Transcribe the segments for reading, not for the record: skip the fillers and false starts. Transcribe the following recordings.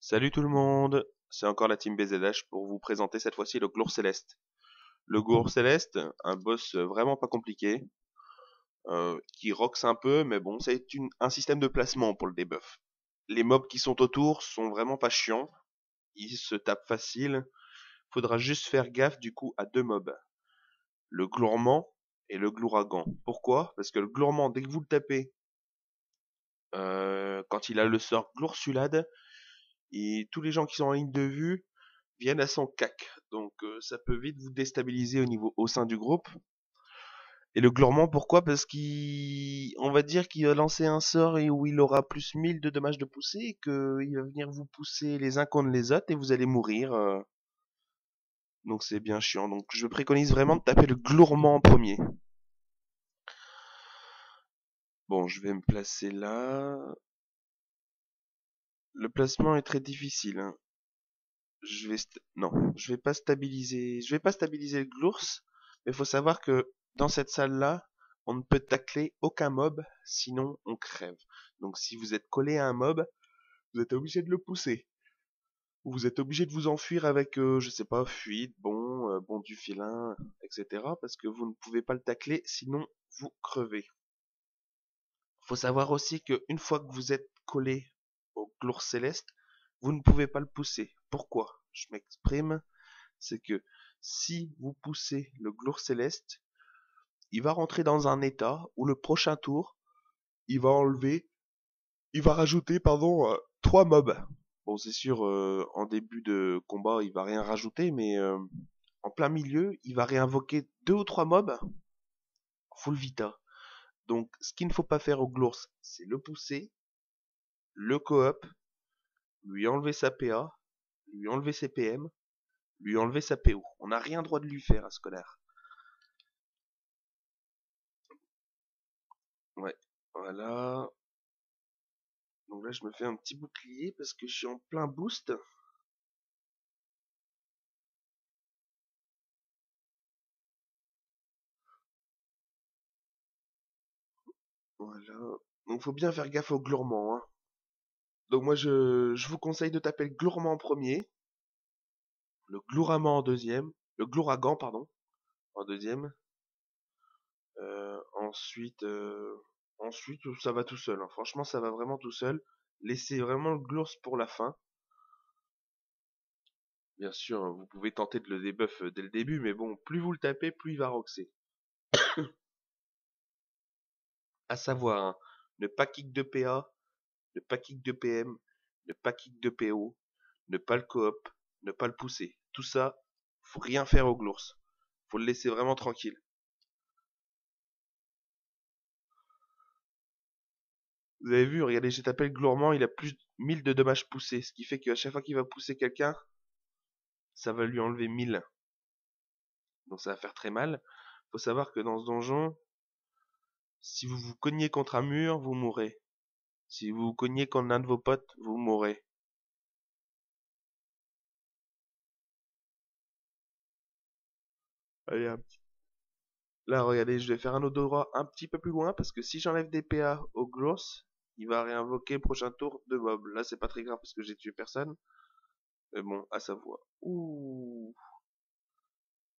Salut tout le monde, c'est encore la team BZH pour vous présenter cette fois-ci le Glour Céleste. Le Glour Céleste, un boss vraiment pas compliqué, qui roxe un peu, mais bon, c'est un système de placement pour le debuff. Les mobs qui sont autour sont vraiment pas chiants, ils se tapent facile, faudra juste faire gaffe du coup à deux mobs, le Glourmand et le Glouragan. Pourquoi? Parce que le Glourmand, dès que vous le tapez, quand il a le sort Gloursulade, et tous les gens qui sont en ligne de vue viennent à son cac. Donc ça peut vite vous déstabiliser au sein du groupe. Et le Glormand, pourquoi? Parce on va dire qu'il va lancer un sort et où il aura plus 1000 de dommages de poussée et qu'il va venir vous pousser les uns contre les autres et vous allez mourir. Donc c'est bien chiant. Donc je préconise vraiment de taper le Glourmand en premier. Bon, je vais me placer là. Le placement est très difficile, hein. Non, je vais pas stabiliser le Glours, mais il faut savoir que dans cette salle-là, on ne peut tacler aucun mob, sinon on crève. Donc si vous êtes collé à un mob, vous êtes obligé de le pousser. Ou vous êtes obligé de vous enfuir avec, je sais pas, fuite, bon du filin, etc. Parce que vous ne pouvez pas le tacler, sinon vous crevez. Faut savoir aussi qu'une fois que vous êtes collé au Glours Céleste, vous ne pouvez pas le pousser. Pourquoi? Je m'exprime. C'est que si vous poussez le Glour Céleste, il va rentrer dans un état où le prochain tour, il va enlever, il va rajouter, pardon, 3 mobs. Bon, c'est sûr, en début de combat, il va rien rajouter, mais en plein milieu, il va réinvoquer 2 ou 3 mobs full vita. Donc, ce qu'il ne faut pas faire au Glours, c'est le pousser, le coop, lui enlever sa PA, lui enlever ses PM, lui enlever sa PO. On n'a rien droit de lui faire à ce connard. Ouais, voilà. Donc là, je me fais un petit bouclier parce que je suis en plein boost. Voilà. Donc faut bien faire gaffe au Glourmand, hein. Donc moi, je vous conseille de taper le Glourmand en premier, le Glouraman en deuxième, le Glouragan, pardon, en deuxième. Ensuite, ça va tout seul, hein. Franchement, ça va vraiment tout seul. Laissez vraiment le Glours pour la fin. Bien sûr, vous pouvez tenter de le debuff dès le début, mais bon, plus vous le tapez, plus il va roxer. À savoir, hein, ne pas kick de PA, ne pas kick de PM, ne pas kick de PO, ne pas le coop, ne pas le pousser. Tout ça, faut rien faire au Glours. Faut le laisser vraiment tranquille. Vous avez vu, regardez, j'ai tapé le Glourmand, il a plus de 1000 de dommages poussés. Ce qui fait qu'à chaque fois qu'il va pousser quelqu'un, ça va lui enlever 1000. Donc ça va faire très mal. Faut savoir que dans ce donjon, si vous vous cognez contre un mur, vous mourrez. Si vous vous cognez contre l'un de vos potes, vous mourrez. Allez, là, regardez, je vais faire un odorat un petit peu plus loin parce que si j'enlève des PA au Gloss, il va réinvoquer prochain tour de mob. Là, c'est pas très grave parce que j'ai tué personne. Mais bon, à savoir. Ouh,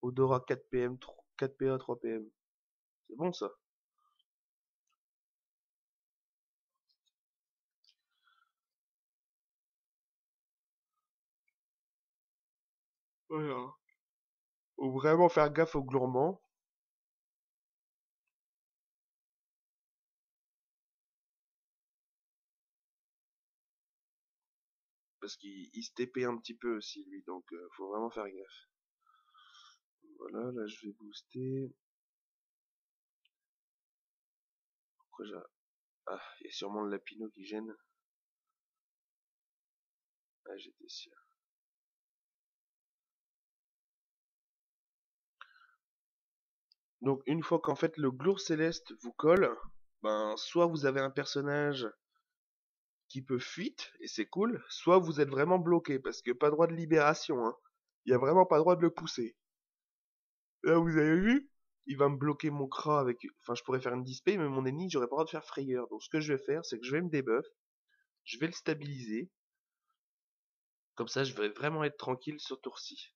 odorat 4 PM, 4 PA, 3 PM. C'est bon ça. Voilà. Faut vraiment faire gaffe au Glourmand parce qu'il se TP un petit peu aussi lui, donc faut vraiment faire gaffe. Voilà, là je vais booster. Pourquoi j'ai... Ah, il y a sûrement le Lapino qui gêne. Ah, j'étais sûr. Donc une fois qu'en fait le Glour Céleste vous colle, ben soit vous avez un personnage qui peut fuite, et c'est cool, soit vous êtes vraiment bloqué, parce que pas droit de libération, hein. Il y a vraiment pas droit de le pousser. Là, vous avez vu? Il va me bloquer mon Kra avec... Enfin, je pourrais faire une dispay, mais mon ennemi, j'aurais pas le droit de faire frayeur. Donc ce que je vais faire, c'est que je vais me debuff, je vais le stabiliser, Comme ça, je vais vraiment être tranquille sur tour-ci.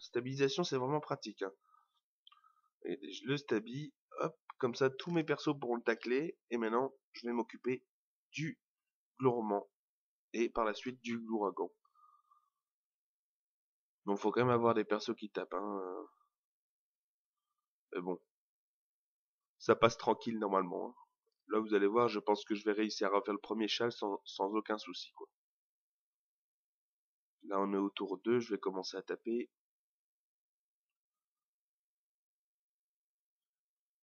Stabilisation, c'est vraiment pratique, hein. Et je le stabille, hop, comme ça, tous mes persos pourront le tacler. Et maintenant, je vais m'occuper du Glourmand. Et par la suite, du Glouragan. Donc, faut quand même avoir des persos qui tapent, hein. Mais bon, ça passe tranquille normalement, hein. Là, vous allez voir, je pense que je vais réussir à refaire le premier châle sans aucun souci, quoi. Là, on est au tour 2, je vais commencer à taper.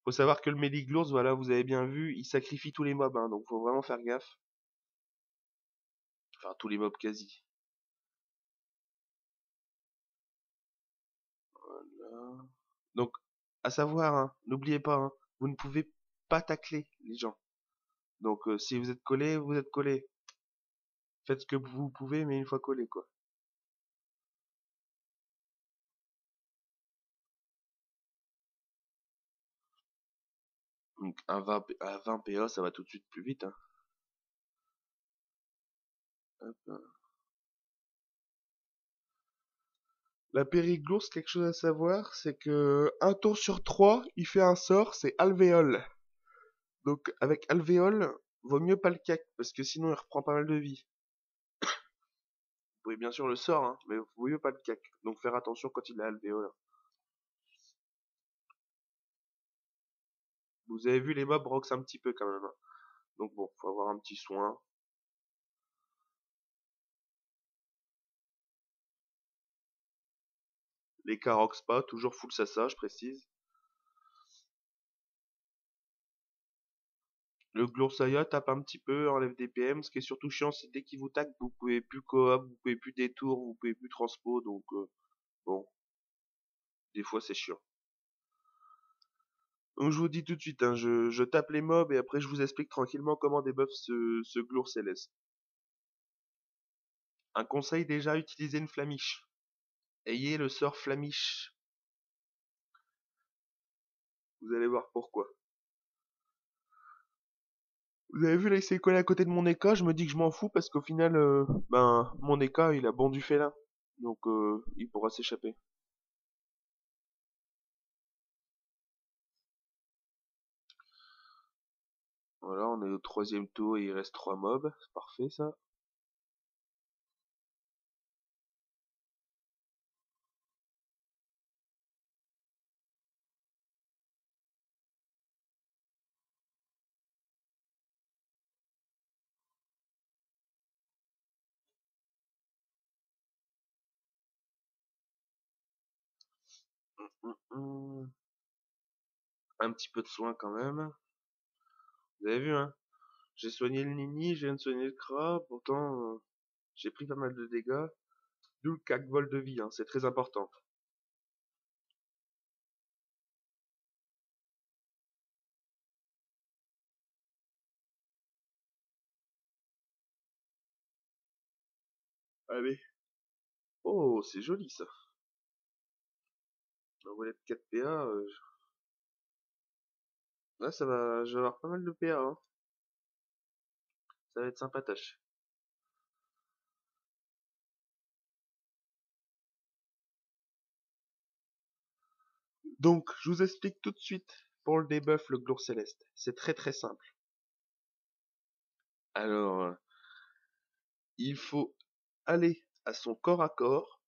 Faut savoir que le Meliglours, voilà, vous avez bien vu, il sacrifie tous les mobs, hein, donc faut vraiment faire gaffe. Enfin, tous les mobs quasi. Voilà. Donc, à savoir, hein, n'oubliez pas, hein, vous ne pouvez pas tacler les gens. Donc, si vous êtes collé, vous êtes collé. Faites ce que vous pouvez, mais une fois collé, quoi. Donc, à 20 PA, ça va tout de suite plus vite, hein. Hop. La Périglours, quelque chose à savoir, c'est que un tour sur 3, il fait un sort, c'est Alvéole. Donc avec Alvéole, vaut mieux pas le cac, parce que sinon il reprend pas mal de vie. Vous pouvez bien sûr le sort, hein, mais vaut mieux pas le cac. Donc faire attention quand il a Alvéole. Vous avez vu, les mobs roxent un petit peu quand même, hein. Donc bon, faut avoir un petit soin. Les cas roxent pas, toujours full sasa, je précise. Le Gloorsaya tape un petit peu, enlève des PM. Ce qui est surtout chiant, c'est dès qu'il vous tac, vous pouvez plus coop, vous pouvez plus détour, vous pouvez plus transpo, donc bon, des fois c'est chiant. Donc je vous dis tout de suite, hein, je tape les mobs et après je vous explique tranquillement comment débuff ce Glour Céleste. Un conseil déjà, utilisez une flamiche. Ayez le sort flamiche. Vous allez voir pourquoi. Vous avez vu là, il s'est collé à côté de mon Eka, je me dis que je m'en fous parce qu'au final, ben, mon Eka, il a bon du félin. Donc il pourra s'échapper. Voilà, on est au troisième tour et il reste 3 mobs. C'est parfait ça. Hum, hum. Un petit peu de soin quand même. Vous avez vu, hein? J'ai soigné le Nini, je viens de soigner le Kra, pourtant j'ai pris pas mal de dégâts. D'où le 4 vol de vie, hein, c'est très important. Allez. Oh, c'est joli ça. Un volet de 4 PA, là ça va, je vais avoir pas mal de PA, hein. Ça va être sympatoche. Donc, je vous explique tout de suite pour le debuff le Glour Céleste. C'est très très simple. Alors, il faut aller à son corps à corps,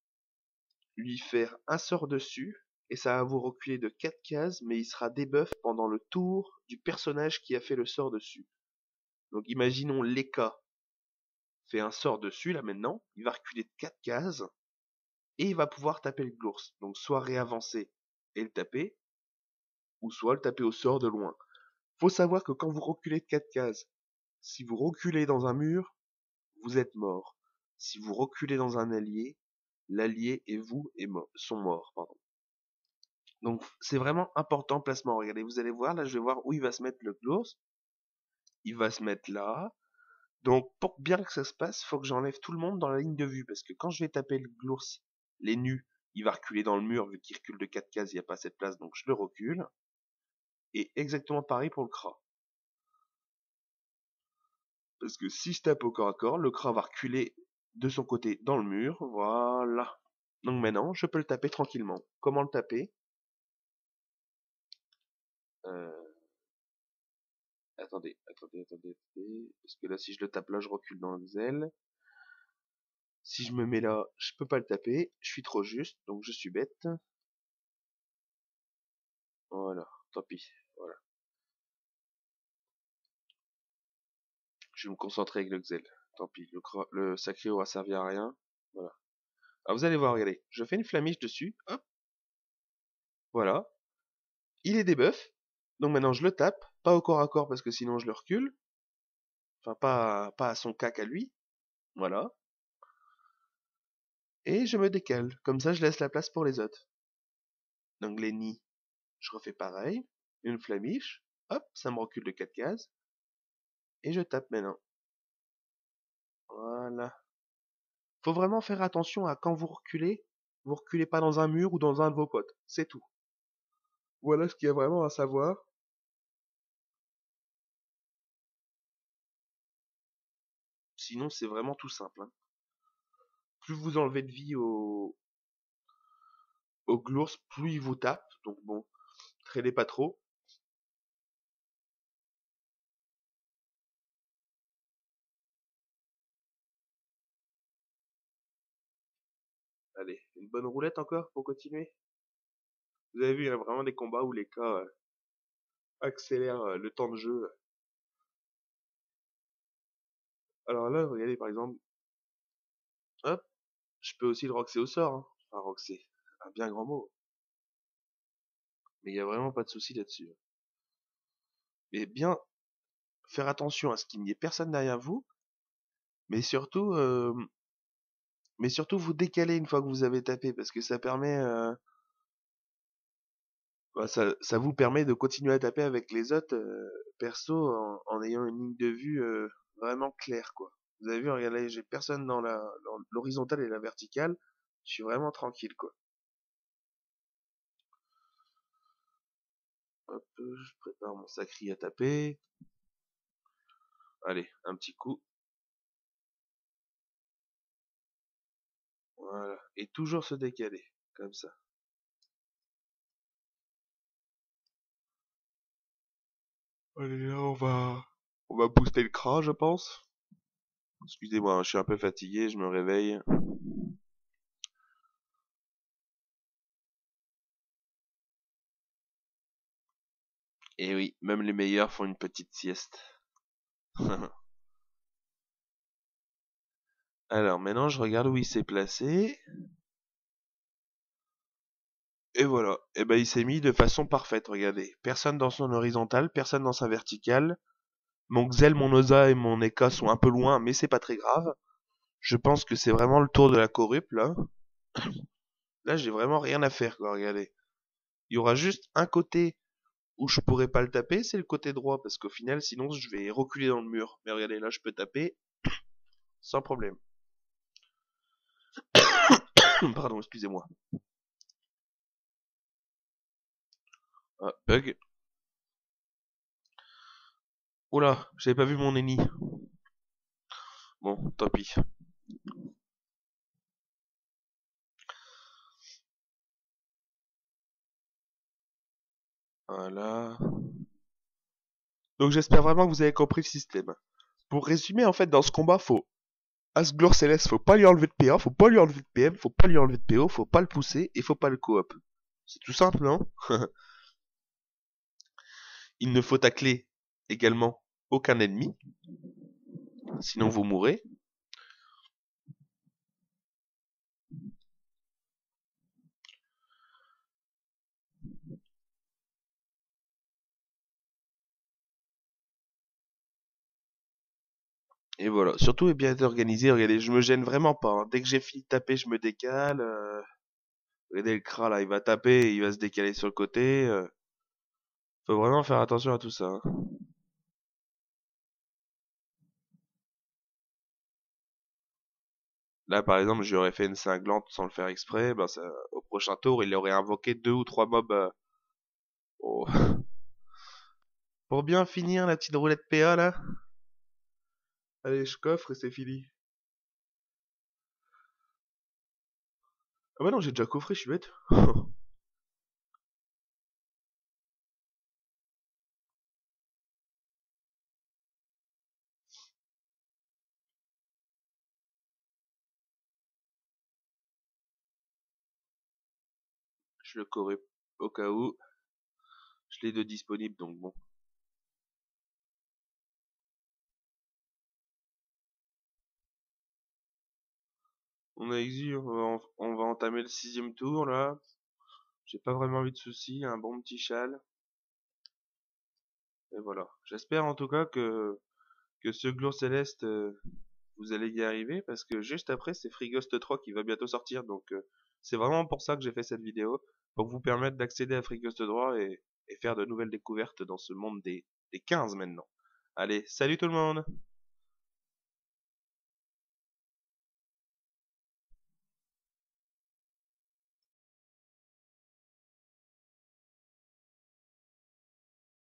lui faire un sort dessus, et ça va vous reculer de 4 cases, mais il sera debuff pendant le tour du personnage qui a fait le sort dessus. Donc imaginons Leka fait un sort dessus là maintenant, il va reculer de 4 cases, et il va pouvoir taper le Glours. Donc soit réavancer et le taper, ou soit le taper au sort de loin. Faut savoir que quand vous reculez de 4 cases, si vous reculez dans un mur, vous êtes mort. Si vous reculez dans un allié, l'allié et vous sont morts. Pardon. Donc c'est vraiment important placement. Regardez, vous allez voir, là je vais voir où il va se mettre le Glours. Il va se mettre là. Donc pour bien que ça se passe, il faut que j'enlève tout le monde dans la ligne de vue. Parce que quand je vais taper le Glours, les nus, il va reculer dans le mur, vu qu'il recule de 4 cases, il n'y a pas assez de place, donc je le recule. Et exactement pareil pour le Kra. Parce que si je tape au corps à corps, le Kra va reculer de son côté dans le mur. Voilà. Donc maintenant, je peux le taper tranquillement. Comment le taper? euh, attendez. Parce que là, si je le tape là, je recule dans le zèle. Si je me mets là, je peux pas le taper. Je suis trop juste, donc je suis bête. Voilà, tant pis. Voilà. Je vais me concentrer avec le Xel. Tant pis, le sacré aura servi à rien. Voilà. Alors vous allez voir, regardez. Je fais une flamiche dessus. Hop, voilà. Il est débuff. Donc maintenant je le tape. Pas au corps à corps parce que sinon je le recule. Enfin, pas à son cac à lui. Voilà. Et je me décale. Comme ça, je laisse la place pour les autres. Donc les nids, je refais pareil. Une flamiche. Hop, ça me recule de 4 cases. Et je tape maintenant. Voilà. Faut vraiment faire attention à quand vous reculez. Vous reculez pas dans un mur ou dans un de vos potes. C'est tout. Voilà ce qu'il y a vraiment à savoir. Sinon, c'est vraiment tout simple, hein. Plus vous enlevez de vie au glours, plus il vous tape. Donc bon, traînez pas trop. Allez, une bonne roulette encore pour continuer. Vous avez vu, il y a vraiment des combats où les cas accélèrent le temps de jeu. Alors là, regardez par exemple, hop, je peux aussi le roxer au sort, hein. Enfin, roxer, un bien grand mot. Mais il y a vraiment pas de souci là-dessus. Mais bien faire attention à ce qu'il n'y ait personne derrière vous, mais surtout, euh, mais surtout vous décaler une fois que vous avez tapé, parce que ça permet, bah, ça vous permet de continuer à taper avec les autres perso en ayant une ligne de vue vraiment claire, quoi. Vous avez vu, regardez, j'ai personne dans l'horizontale et la verticale. Je suis vraiment tranquille, quoi. Hop, je prépare mon sacri à taper. Allez, un petit coup. Voilà. Et toujours se décaler, comme ça. Allez, là, on va booster le cran, je pense. Excusez-moi, je suis un peu fatigué, je me réveille. Et oui, même les meilleurs font une petite sieste. Alors maintenant, je regarde où il s'est placé. Et voilà. Et ben, il s'est mis de façon parfaite, regardez. Personne dans son horizontale, personne dans sa verticale. Mon Xel, mon Osa et mon Eka sont un peu loin, mais c'est pas très grave. Je pense que c'est vraiment le tour de la corrup, là. Là, j'ai vraiment rien à faire, quoi, regardez. Il y aura juste un côté où je pourrais pas le taper, c'est le côté droit, parce qu'au final, sinon, je vais reculer dans le mur. Mais regardez, là, je peux taper sans problème. Pardon, excusez-moi. Ah, bug. Oula, j'avais pas vu mon ennemi. Bon, tant pis. Voilà. Donc j'espère vraiment que vous avez compris le système. Pour résumer, en fait, dans ce combat, faut Asglor Céleste, faut pas lui enlever de PA, faut pas lui enlever de PM, faut pas lui enlever de PO, faut pas le pousser et faut pas le coop. C'est tout simple, non? Il ne faut tacler également aucun ennemi, sinon vous mourrez. Et voilà, surtout est bien être organisé. Regardez, je me gêne vraiment pas, hein. Dès que j'ai fini de taper, je me décale. Regardez le Kra là, il va taper, il va se décaler sur le côté. Faut vraiment faire attention à tout ça, hein. Là, par exemple, j'aurais fait une cinglante sans le faire exprès. Ben, au prochain tour, il aurait invoqué deux ou trois mobs. Oh. Pour bien finir la petite roulette PA là. Allez, je coffre et c'est fini. Ah bah non, j'ai déjà coffré, je suis bête. Je le corrai au cas où. Je l'ai de disponible, donc bon. On a exi, on va entamer le sixième tour, là. J'ai pas vraiment envie de soucis, un bon petit châle. Et voilà. J'espère en tout cas que ce Glour Céleste, vous allez y arriver, parce que juste après, c'est Free Ghost 3 qui va bientôt sortir, donc c'est vraiment pour ça que j'ai fait cette vidéo, pour vous permettre d'accéder à Free Ghost 3 et faire de nouvelles découvertes dans ce monde des 15 maintenant. Allez, salut tout le monde!